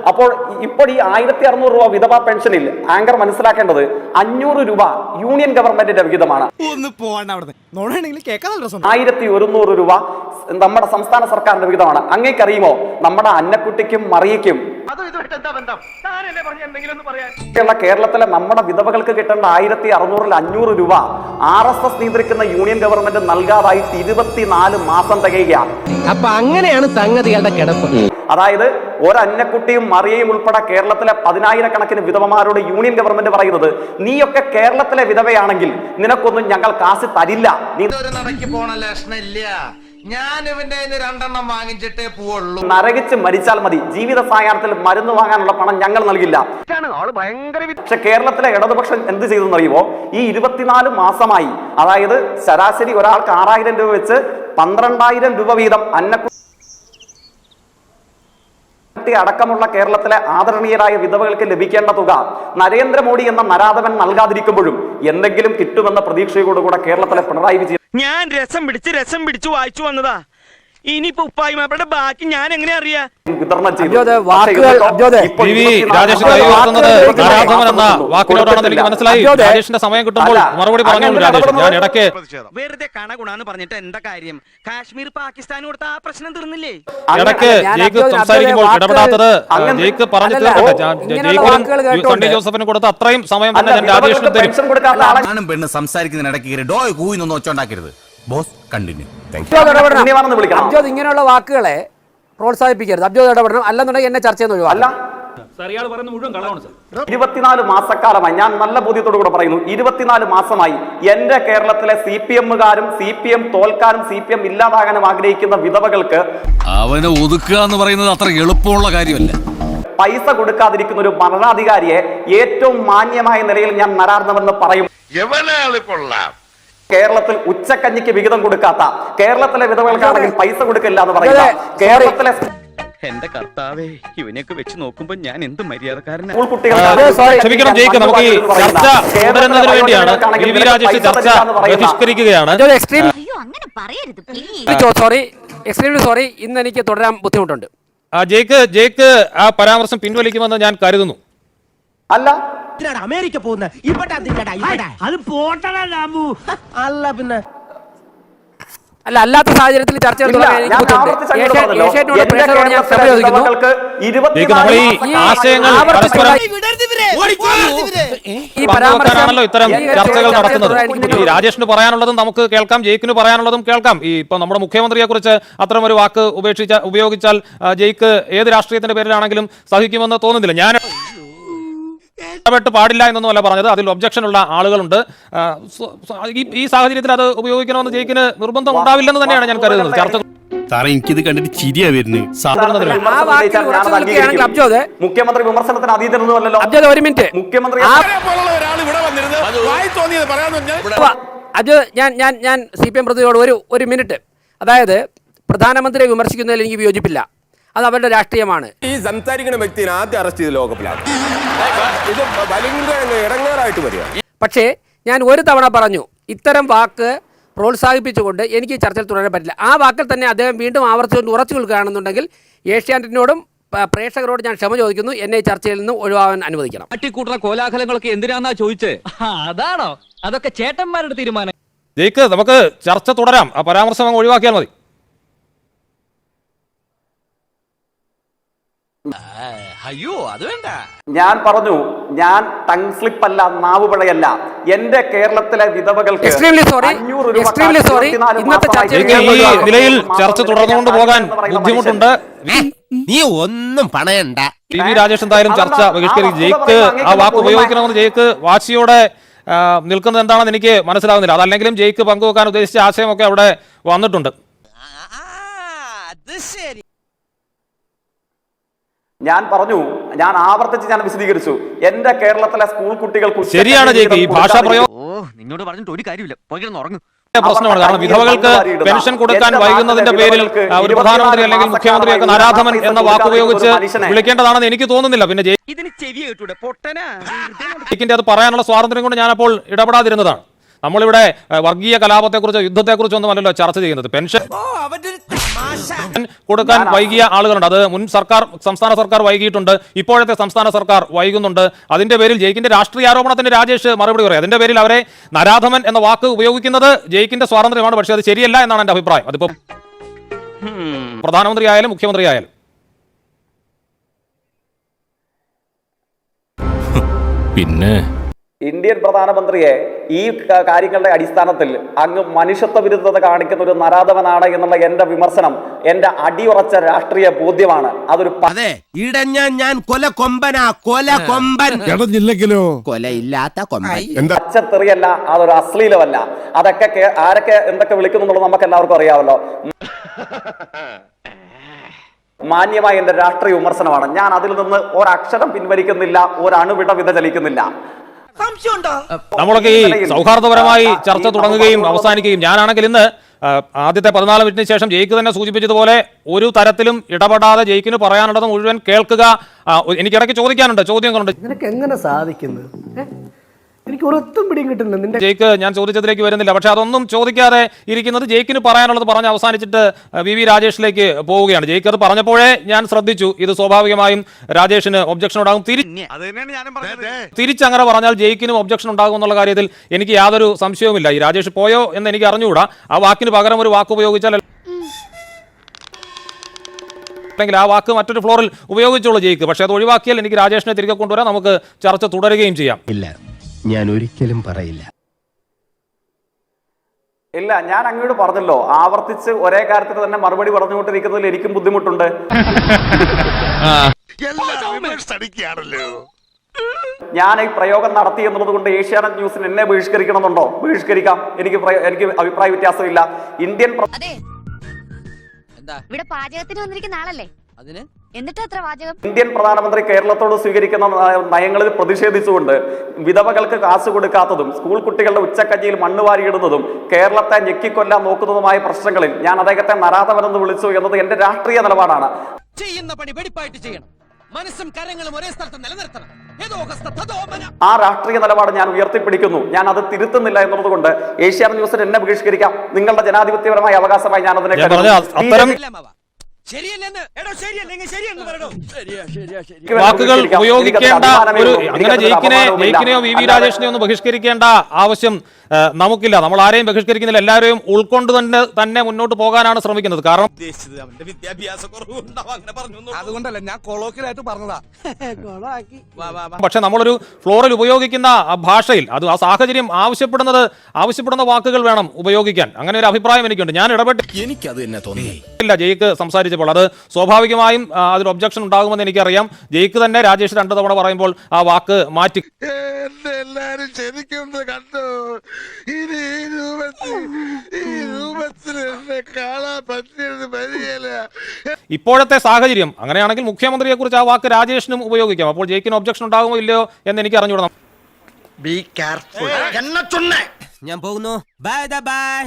അപ്പോൾ ഇപ്പോൾ ഈ 1600 രൂപ വിധവ പെൻഷനിൽ ആങ്കർ മനസ്സിലാക്കേണ്ടത് 500 രൂപ യൂണിയൻ ഗവൺമെന്റിന്റെ വിഹിതമാണ്. 1100 രൂപ നമ്മുടെ സംസ്ഥാന സർക്കാരിന്റെ വിഹിതമാണ്. അങ്ങേക്കറിയുമോ നമ്മുടെ അന്നക്കുട്ടിക്കും മറിയയ്ക്കും കേരളത്തിലെ നമ്മുടെ വിധവകൾക്ക് കിട്ടേണ്ട 1600-ൽ 500 രൂപ RSS നിയന്ത്രിക്കുന്ന യൂണിയൻ ഗവൺമെന്റ് നൽകാതായിട്ട് 24 മാസം തികയുകയാണ്. അപ്പൊ അങ്ങനെയാണ് സംഗതികളുടെ കിടപ്പ്. അതായത് ഒരന്നക്കുട്ടിയും മറിയയും ഉൾപ്പെടെ കേരളത്തിലെ 10,000-കണക്കിന് വിധവമാരോട് യൂണിയൻ ഗവൺമെന്റ് പറയുന്നത്, നീയൊക്കെ കേരളത്തിലെ വിധവയാണെങ്കിൽ നിനക്കൊന്നും ഞങ്ങൾ കാശ് തരില്ല. നരകിച്ച് മരിച്ചാൽ മതി, ജീവിത സായാഹ്നത്തിൽ മരുന്ന് വാങ്ങാനുള്ള പണം ഞങ്ങൾ നൽകില്ല. പക്ഷെ കേരളത്തിലെ ഇടതുപക്ഷം എന്ത് ചെയ്തെന്നറിയുമോ? ഈ 24 മാസമായി, അതായത് ശരാശരി ഒരാൾക്ക് 6000 രൂപ വെച്ച് 12,000 രൂപ വീതം അന്നക്കുട്ടി അടക്കമുള്ള കേരളത്തിലെ ആദരണീയരായ വിധവകൾക്ക് ലഭിക്കേണ്ട തുക നരേന്ദ്രമോദി എന്ന നരാധവൻ നൽകാതിരിക്കുമ്പോഴും എന്തെങ്കിലും കിട്ടുമെന്ന പ്രതീക്ഷയോടുകൂടെ കേരളത്തിലെ പിണറായി വിജയൻ ഞാൻ രസം പിടിച്ചു വായിച്ചു വന്നതാ. ഇനിയിപ്പോ ഉപ്പായിമാരുടെ ബാക്കി ഞാൻ എങ്ങനെ അറിയാ? വിതരണം ചെയ്തു. സമയം കിട്ടുമ്പോൾ മറുപടി പറഞ്ഞോളൂ രാജേഷ്. ഞാൻ ഇടയ്ക്ക് വെറുതെ കണഗുണാന്ന് പറഞ്ഞിട്ട് എന്താ കാര്യം? കാശ്മീർ പാകിസ്ഥാൻ കൊടുത്ത ആ പ്രശ്നം തീർന്നില്ലേ? ഇടയ്ക്ക് ജയിക്ക് സംസാരിക്കുമ്പോൾ ഇടപെടാത്തത് ജയിക്ക് പറഞ്ഞു തീർക്കട്ടെ. ജയിക്കിനും സണ്ണി ജോസഫിനും കൊടുത്ത അത്രയും സമയം തന്നെ ഞാൻ രാജേഷിന് തരും. പെണ്ണ് സംസാരിക്കുന്നതിനിടയ്ക്ക് ഡോയ് കൂയിന്നൊന്നും ഒച്ചുണ്ടാക്കരുത്. Boss continue. അബ്ജോദ് ഇങ്ങനെയുള്ള വാക്കുകളെ പ്രോത്സാഹിപ്പിക്കരുത്. അബ്ജോദ് ഇടപെടണം, അല്ലെന്നുണ്ടെങ്കിൽ എന്നെ ചർച്ച ചെയ്യുന്ന ഒഴിവാല്ല. 24 മാസക്കാലമായി, ഞാൻ നല്ല ബോധ്യത്തോടു കൂടെ പറയുന്നു, 24 മാസമായി എന്റെ കേരളത്തിലെ CPM-കാരും CPM തോൽക്കാനും CPM ഇല്ലാതാകാനും ആഗ്രഹിക്കുന്ന വിധവകൾക്ക് അവനെ ഒതുക്കുക എന്ന് പറയുന്നത് അത്ര എളുപ്പമുള്ള കാര്യമല്ല. പൈസ കൊടുക്കാതിരിക്കുന്ന ഒരു ഭരണാധികാരിയെ ഏറ്റവും മാന്യമായ നിലയിൽ ഞാൻ നരാർന്നവെന്ന് പറയും. കേരളത്തിൽ ഉച്ചക്കഞ്ഞിക്ക് വിഹിതം കൊടുക്കാത്ത കേരളത്തിലെ വിധവകൾക്കാണെങ്കിൽ പൈസ കൊടുക്കില്ല എന്ന് പറയുക. കേരളത്തിലെ എന്റെ കർത്താവേ, ഇവനെയൊക്കെ വെച്ച് നോക്കുമ്പോ ഞാൻ എന്ത് മര്യാദക്കാരനാ. ക്ഷമിക്കണം ജയിക്ക്, നമുക്ക് ഈ ചർച്ച തുടരുന്നതിന് വേണ്ടിയാണ് രാജേഷ് ചർച്ച ബഹിഷ്കരിക്കുകയാണ്. സോറി, ഇന്ന് എനിക്ക് തുടരാൻ ബുദ്ധിമുട്ടുണ്ട്. ജയിക്ക് ആ പരാമർശം പിൻവലിക്കുമെന്ന് ഞാൻ കരുതുന്നു. അല്ല, അമേരിക്ക പോകുന്ന അല്ലാത്ത സാഹചര്യത്തിൽ ചർച്ച ാണല്ലോ ഇത്തരം ചർച്ചകൾ നടക്കുന്നത്. രാജേഷിന് പറയാനുള്ളതും നമുക്ക് കേൾക്കാം, ജയിക്കിന് പറയാനുള്ളതും കേൾക്കാം. ഈ ഇപ്പൊ നമ്മുടെ മുഖ്യമന്ത്രിയെ കുറിച്ച് അത്തരം ഒരു വാക്ക് ഉപയോഗിച്ചാൽ ജയിക്ക് ഏത് രാഷ്ട്രീയത്തിന്റെ പേരിലാണെങ്കിലും സഹിക്കുമെന്ന് തോന്നുന്നില്ല. ഞാൻ ഇടപെട്ട് പാടില്ല എന്നൊന്നുമല്ല പറഞ്ഞത്, അതിൽ ഒബ്ജക്ഷൻ ഉള്ള ആളുകളുണ്ട്. ഈ സാഹചര്യത്തിൽ അത് ഉപയോഗിക്കണമെന്ന് ജയിക്കിന് നിർബന്ധം ഉണ്ടാവില്ലെന്ന് തന്നെയാണ് ഞാൻ കരുതുന്നത്. ചർച്ച എനിക്കിത് കണ്ടിട്ട് ചിരിയാ വരുന്നത്. മുഖ്യമന്ത്രി വിമർശനത്തിന് അതീതനൊന്നുമല്ലോ. ഒരു മിനിറ്റ്, മുഖ്യമന്ത്രി ഞാൻ CPM പ്രതിയോട് ഒരു മിനിറ്റ്. അതായത് പ്രധാനമന്ത്രിയെ വിമർശിക്കുന്നതിൽ എനിക്ക് വിയോജിപ്പില്ല, അത് അവരുടെ രാഷ്ട്രീയമാണ്. ഈ സംസാരിക്കുന്ന വ്യക്തിയെ ആദ്യം അറസ്റ്റ് ചെയ്ത് ലോകപ്പിലാണ്. ഇത് ഇടങ്ങേറായിട്ട് വരിക. പക്ഷേ ഞാൻ ഒരു തവണ പറഞ്ഞു, ഇത്തരം വാക്ക് പ്രോത്സാഹിപ്പിച്ചുകൊണ്ട് എനിക്ക് ചർച്ചയിൽ തുടരാൻ പറ്റില്ല. ആ വാക്കിൽ തന്നെ അദ്ദേഹം വീണ്ടും ആവർത്തിച്ചുകൊണ്ട് ഉറച്ചു നിൽക്കുകയാണെന്നുണ്ടെങ്കിൽ ഏഷ്യാനെറ്റിനോടും പ്രേക്ഷകരോട് ഞാൻ ക്ഷമ ചോദിക്കുന്നു, എന്നെ ചർച്ചയിൽ നിന്ന് ഒഴിവാകാൻ അനുവദിക്കണം. അട്ടിക്കൂട്ടുന്ന കോലാഹലങ്ങളൊക്കെ എന്തിനാന്നാ ചോദിച്ചേ? അതാണോ? അതൊക്കെ ചേട്ടന്മാരുടെ തീരുമാനം. ജയിക്ക്, നമുക്ക് ചർച്ച തുടരാം. ആ പരാമർശം ഒഴിവാക്കിയാൽ മതി. അയ്യോ, അത് വേണ്ട. ഞാൻ പറഞ്ഞു, ഞാൻ ടങ് സ്ലിപ്പ് അല്ല, നാവുപിഴയല്ല. എന്റെ കേരളത്തിലെ വിധവകൾക്ക് 500 ഈ നിലയിൽ ചർച്ച തുടർന്നുകൊണ്ട് പോകാൻ ബുദ്ധിമുട്ടുണ്ട്. നീ ഒന്നും പണയണ്ട. രാജേഷ് എന്തായാലും ചർച്ച ബഹിഷ്കരിക്കും. ജയിക്ക് ആ വാക്ക് ഉപയോഗിക്കണമെന്ന് ജയിക്ക് വാശിയോടെ നിൽക്കുന്നത് എന്താണെന്ന് എനിക്ക് മനസ്സിലാവുന്നില്ല. അതല്ലെങ്കിലും ജയിക്ക് പങ്കുവെക്കാൻ ഉദ്ദേശിച്ച ആശയമൊക്കെ അവിടെ വന്നിട്ടുണ്ട്. ഞാൻ പറഞ്ഞു, ഞാൻ ആവർത്തിച്ച് ഞാൻ വിശദീകരിച്ചു, എന്റെ കേരളത്തിലെ സ്കൂൾ കുട്ടികൾക്ക് ശരിയാണ് ജയിക്ക്, ഈ ഭാഷാ പ്രയോഗം നിന്നോട് പറഞ്ഞിട്ട് ഒരു കാര്യമില്ല, പോയി ഉറങ്ങും. പ്രശ്നമാണ്. കാരണം വിധവകൾക്ക് പെൻഷൻ കൊടുക്കാൻ വൈകുന്നതിന്റെ പേരിൽ ഒരു പ്രധാനമന്ത്രി അല്ലെങ്കിൽ മുഖ്യമന്ത്രിയൊക്കെ നരാധമൻ എന്ന വാക്ക് ഉപയോഗിച്ച് വിളിക്കേണ്ടതാണെന്ന് എനിക്ക് തോന്നുന്നില്ല. പിന്നെ ജയിക്കിന്റെ അത് പറയാനുള്ള സ്വാതന്ത്ര്യം കൊണ്ട് ഞാനപ്പോൾ ഇടപെടാതിരുന്നതാണ്. നമ്മളിവിടെ വർഗീയ കലാപത്തെക്കുറിച്ചോ യുദ്ധത്തെക്കുറിച്ചോ ഒന്നും അല്ലല്ലോ ചർച്ച ചെയ്യുന്നത്. പെൻഷൻ കൊടുക്കാൻ വൈകിയ ആളുകളുണ്ട്. അത് മുൻ സർക്കാർ, സംസ്ഥാന സർക്കാർ വൈകിയിട്ടുണ്ട്, ഇപ്പോഴത്തെ സംസ്ഥാന സർക്കാർ വൈകുന്നുണ്ട്. അതിന്റെ പേരിൽ ജയിക്കിന്റെ രാഷ്ട്രീയ ആരോപണത്തിന് രാജേഷ് മറുപടി പറയും. അതിന്റെ പേരിൽ അവരെ നരാധമൻ എന്ന വാക്ക് ഉപയോഗിക്കുന്നത് ജയിക്കിന്റെ സ്വാതന്ത്ര്യമാണ്. പക്ഷേ അത് ശരിയല്ല എന്നാണ് എന്റെ അഭിപ്രായം. അതിപ്പോ പ്രധാനമന്ത്രി ആയാലും മുഖ്യമന്ത്രി ആയാലും. പിന്നെ ഇന്ത്യൻ പ്രധാനമന്ത്രിയെ ഈ കാര്യങ്ങളുടെ അടിസ്ഥാനത്തിൽ അങ്ങ് മനുഷ്യത്വ വിരുദ്ധത കാണിക്കുന്ന ഒരു നരാധവനാണ് എന്നുള്ള എന്റെ വിമർശനം എന്റെ അടിയുറച്ച രാഷ്ട്രീയ ബോധ്യമാണ്. അതൊരു അതെ ഇടഞ്ഞ ഞാൻ കൊല കൊമ്പനാ, കൊല കൊമ്പൻ. ഇടഞ്ഞില്ലെങ്കിലോ കൊലയില്ലാത്ത കൊമ്പൻ. പച്ചത്തെറിയല്ല, അതൊരു അശ്ലീലമല്ല. അതൊക്കെ ആരൊക്കെ എന്തൊക്കെ വിളിക്കുന്നു എന്നുള്ളത് നമുക്ക് എല്ലാവർക്കും അറിയാമല്ലോ. മാന്യമായ എന്റെ രാഷ്ട്രീയ വിമർശനമാണ്. ഞാൻ അതിൽ നിന്ന് ഒരക്ഷരം പിൻവലിക്കുന്നില്ല, ഒരണുവിട വ്യതിചലിക്കുന്നില്ല. നമ്മളൊക്കെ ഈ സൗഹാർദ്ദപരമായി ചർച്ച തുടങ്ങുകയും അവസാനിക്കുകയും, ഞാനാണെങ്കിൽ ഇന്ന് ആദ്യത്തെ 14 മിനിറ്റിന് ശേഷം ജയിക്ക് തന്നെ സൂചിപ്പിച്ചതുപോലെ ഒരു തരത്തിലും ഇടപെടാതെ ജയിക്കിന് പറയാനുള്ളത് മുഴുവൻ കേൾക്കുക. എനിക്കിടയ്ക്ക് ചോദിക്കാനുണ്ട്, ചോദ്യങ്ങളുണ്ട്. നിനക്ക് എങ്ങനെ സാധിക്കുന്നത്? എനിക്ക് ഒരൊത്തും പിടിയും കിട്ടുന്നില്ല നിന്റെ. ജയിക്ക് ഞാൻ ചോദിച്ചതിലേക്ക് വരുന്നില്ല, പക്ഷെ അതൊന്നും ചോദിക്കാതെ ഇരിക്കുന്നത് ജയിക്കിന് പറയാനുള്ളത് പറഞ്ഞ് അവസാനിച്ചിട്ട് വി രാജേഷിലേക്ക് പോവുകയാണ്. ജയിക്ക് അത് പറഞ്ഞപ്പോഴേ ഞാൻ ശ്രദ്ധിച്ചു, ഇത് സ്വാഭാവികമായും രാജേഷിന് ഒബ്ജക്ഷൻ ഉണ്ടാകും. തിരിച്ചങ്ങനെ പറഞ്ഞാൽ ജയിക്കിനും ഒബ്ജക്ഷൻ ഉണ്ടാകും എന്നുള്ള കാര്യത്തിൽ എനിക്ക് യാതൊരു സംശയവുമില്ല. ഈ രാജേഷ് പോയോ എന്ന് എനിക്ക് അറിഞ്ഞുകൂടാ. ആ വാക്കിന് പകരം ഒരു വാക്ക് ഉപയോഗിച്ചാൽ, അല്ലെങ്കിൽ ആ വാക്ക് മറ്റൊരു ഫ്ലോറിൽ ഉപയോഗിച്ചോളൂ ജയിക്ക്. പക്ഷെ അത് ഒഴിവാക്കിയാൽ എനിക്ക് രാജേഷിനെ തിരികെ കൊണ്ടുവരാൻ നമുക്ക് ചർച്ച തുടരുകയും ചെയ്യാം. ഇല്ല, ഞാൻ ഒരിക്കലും പറയില്ല. ഇല്ല, ഞാൻ അങ്ങോട്ട് പറഞ്ഞല്ലോ, ആവർത്തിച്ച് ഒരേ കാര്യത്തിൽ തന്നെ മറുപടി പറഞ്ഞുകൊണ്ടിരിക്കുന്നതിൽ എനിക്കും ബുദ്ധിമുട്ടുണ്ട്. ഞാൻ ഈ പ്രയോഗം നടത്തി എന്നുള്ളത് കൊണ്ട് ഏഷ്യാനെറ്റ് ന്യൂസിന് എന്നെ ബഹിഷ്കരിക്കണമെന്നുണ്ടോ? ബഹിഷ്കരിക്കാം. എനിക്ക് അഭിപ്രായ വ്യത്യാസമില്ല. ഇവിടെ പാചകത്തിന് വന്നിരിക്കുന്ന ആളല്ലേ അതിന്, എന്നിട്ട് എത്ര വാചകം? ഇന്ത്യൻ പ്രധാനമന്ത്രി കേരളത്തോട് സ്വീകരിക്കുന്ന നയങ്ങളിൽ പ്രതിഷേധിച്ചുകൊണ്ട് വിധവകൾക്ക് കാശ് കൊടുക്കാത്തതും സ്കൂൾ കുട്ടികളുടെ ഉച്ചക്കഞ്ഞിയിൽ മണ്ണ് വാരിയിടുന്നതും കേരളത്തെ ഞെക്കിക്കൊല്ലാൻ നോക്കുന്നതുമായ പ്രശ്നങ്ങളിൽ ഞാൻ അദ്ദേഹത്തെ നരാധവനെന്ന് വിളിച്ചു എന്നത് എന്റെ രാഷ്ട്രീയ നിലപാടാണ്. ചെയ്യുന്ന പണി വെടിപ്പായിട്ട് ചെയ്യണം, മനസ്സും കരങ്ങളും ഒരേ സ്ഥലത്ത് നിലനിർത്തണം. ആ രാഷ്ട്രീയ നിലപാട് ഞാൻ ഉയർത്തിപ്പിടിക്കുന്നു. ഞാൻ അത് തിരുത്തുന്നില്ല എന്നുള്ളത് കൊണ്ട് ഏഷ്യാനെറ്റ് ന്യൂസിൽ എന്നെ ബഹിഷ്കരിക്കാം. നിങ്ങളുടെ ജനാധിപത്യപരമായ അവകാശമായി ഞാൻ അതിനെ വാക്കുകൾ ഉപയോഗിക്കേണ്ട ഒരു, അങ്ങനെ ജയിക്കിനെയോ വി രാജേഷിനെയോ ഒന്നും ബഹിഷ്കരിക്കേണ്ട ആവശ്യം നമുക്കില്ല. നമ്മൾ ആരെയും ബഹിഷ്കരിക്കുന്നില്ല. എല്ലാവരെയും ഉൾക്കൊണ്ട് തന്നെ മുന്നോട്ട് പോകാനാണ് ശ്രമിക്കുന്നത്. കാരണം അതുകൊണ്ടല്ല ഞാൻ കൊളോക്കിലായിട്ട് പറഞ്ഞതാ. പക്ഷെ നമ്മളൊരു ഫ്ലോറിൽ ഉപയോഗിക്കുന്ന ഭാഷയിൽ അത് ആ സാഹചര്യം ആവശ്യപ്പെടുന്ന വാക്കുകൾ വേണം ഉപയോഗിക്കാൻ. അങ്ങനെ ഒരു അഭിപ്രായം എനിക്കുണ്ട്. ഞാൻ എനിക്കത് തന്നെ തോന്നി. ജയിക്ക് സംസാരിച്ചപ്പോൾ അത് സ്വാഭാവികമായും അതിൽ ഒബ്ജക്ഷൻ ഉണ്ടാകുമെന്ന് എനിക്കറിയാം. ജയിക്ക് തന്നെ രാജേഷ് 2 തവണ പറയുമ്പോൾ ആ വാക്ക് മാറ്റി. എല്ലാരും ശരിക്കും കണ്ടു. ഇനി ഈ രൂപത്തിൽ കാണാൻ പറ്റിയത് വരികയില്ല. ഇപ്പോഴത്തെ സാഹചര്യം അങ്ങനെയാണെങ്കിൽ മുഖ്യമന്ത്രിയെ കുറിച്ച് ആ വാക്ക് രാജേഷിനും ഉപയോഗിക്കാം. അപ്പോൾ ജയിക്കിന് ഒബ്ജക്ഷൻ ഉണ്ടാകുമോ ഇല്ലയോ എന്ന് എനിക്ക് അറിഞ്ഞുകൂടാ. ഞാൻ പോകുന്നു. Bye bye.